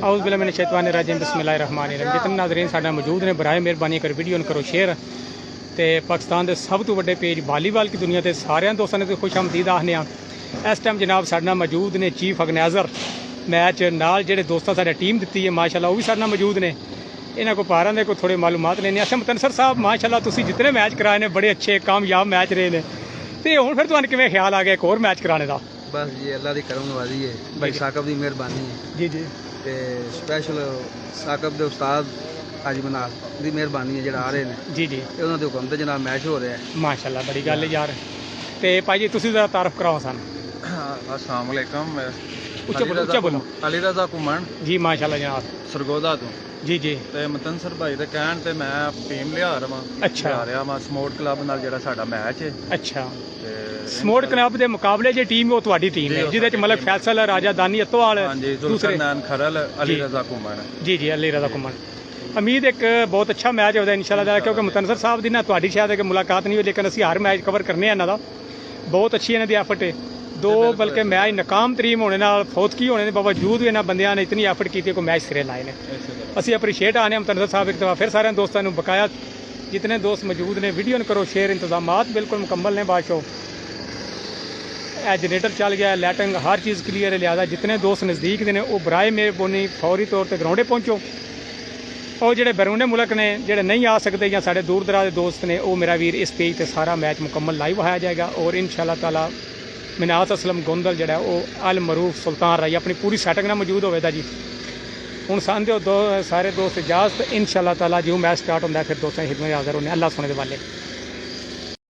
आउज़ बिल्लाहि मिनश शैतानिर रजीम बिस्मिल्लाहिर रहमानिर रहीम। जितने नाज़रीन साडे मौजूद ने बराए मेहरबानी कर वीडियो न करो शेयर तो पाकिस्तान के सब तो वड्डे पेज वालीबाल की दुनिया के सारे दोस्तों ने खुश आमदीद आखने इस टाइम जनाब साडे मौजूद ने चीफ ऑर्गेनाइज़र मैच नाल जेह्ड़े दोस्तां साडे टीम दित्ती है माशाअल्लाह वो भी साडे मौजूद ने। इन्हां को पारां दे कोई थोड़े मालूमात लेने। अच्छा मुतनसर साहब माशाअल्लाह तुसीं जितने मैच कराए ने बड़े अच्छे कामयाब मैच रहे ने ते हुण फिर तुहानूं किवें ख्याल आ गया एक होर मैच कराने दा? बस जी अल्लाह की करम नवाजी है, भाई साकब की मेहरबानी है जी जी ते स्पैशल साकब के उस्ताद अज मनाल की मेहरबानी है, जो आ रहे हैं जी जी ते उन्होंने हुक्म ते जनाब मैच हो रहा है। माशाअल्लाह बड़ी गल है यार। ते भाई जी तुसीं ज़रा तारफ कराओ सन। अस्सलाम वालेकुम। उच्चा बोलो। अली रज़ा घुमन जी माशाअल्लाह जनाब। सरगोदा तो जी जी ਤੇ ਮਤਨਸਰ ਭਾਈ ਦੇ ਕਹਿਣ ਤੇ ਮੈਂ ਟੀਮ ਲਿਆ ਰਵਾਂ ਅੱਛਾ। ਲਿਆ ਰਿਹਾ ਵਾਂ ਸਮੋਰਟ ਕਲੱਬ ਨਾਲ ਜਿਹੜਾ ਸਾਡਾ ਮੈਚ ਹੈ अच्छा ਤੇ ਸਮੋਰਟ ਕਲੱਬ ਦੇ ਮੁਕਾਬਲੇ ਜੇ ਟੀਮ ਉਹ ਤੁਹਾਡੀ ਟੀਮ ਹੈ ਜਿਹਦੇ ਚ ਮਲਕ ਫੈਸਲ ਰਾਜਾ ਦਾਨੀ ਅਤਵਾਲ ਹਾਂਜੀ ਦੂਸਰੇ ਜ਼ੁਲਕਰਨੈਨ ਖਰਲ ਅਲੀ ਜੀ। ਰਜ਼ਾ ਘੁਮਨ। जी जी अली रज़ा कुमन। उम्मीद एक बहुत अच्छा मैच होगा इंशाल्लाह ताला क्योंकि मुतनसर साहब की ना तुहाडी शायद एक मुलाकात नहीं हुई लेकिन असीं हर मैच कवर करने इन्हां दा बहुत अच्छी इन्हां दी एफर्ट है। दो बल्कि मैच नाकाम तरीन होने नाल फौतकी होने के बावजूद भी इन्हां बंदियां ने इतनी एफर्ट की कोई मैच सिरे लाए ने। असीं अप्रीशिएट आने मुतनसर साहब एक दफ़ा फिर सारे दोस्तों नूं बकाया जितने दोस्त मौजूद ने वीडियो करो शेयर। इंतजामात बिल्कुल मुकम्मल ने बादशाह जनरेटर चल गया लाइटिंग हर चीज़ क्लीयर है लिहाजा जितने दोस्त नज़दीक ने वो बराए मेहरबानी फौरी तौर पर ग्राउंडे पहुँचो और जो बैरूने मुल्क ने जो नहीं आ सकते या साढ़े दूर दराज के दोस्त ने वो मेरा वीर इस पेज पर सारा मैच मुकम्मल लाइव आया जाएगा और इंशाअल्लाह ताला मिनात असलम गोंदल जो वो अल मरूफ सुल्तान राई अपनी पूरी सैटिंग में मौजूद होगा जी। हूँ सारे दोस्त इजाजत इंशाअल्लाह ताला जो मैच स्टार्ट होंगे फिर दोस्तों की खिदमत हाज़र होने अल्लाह सुने दे वाले।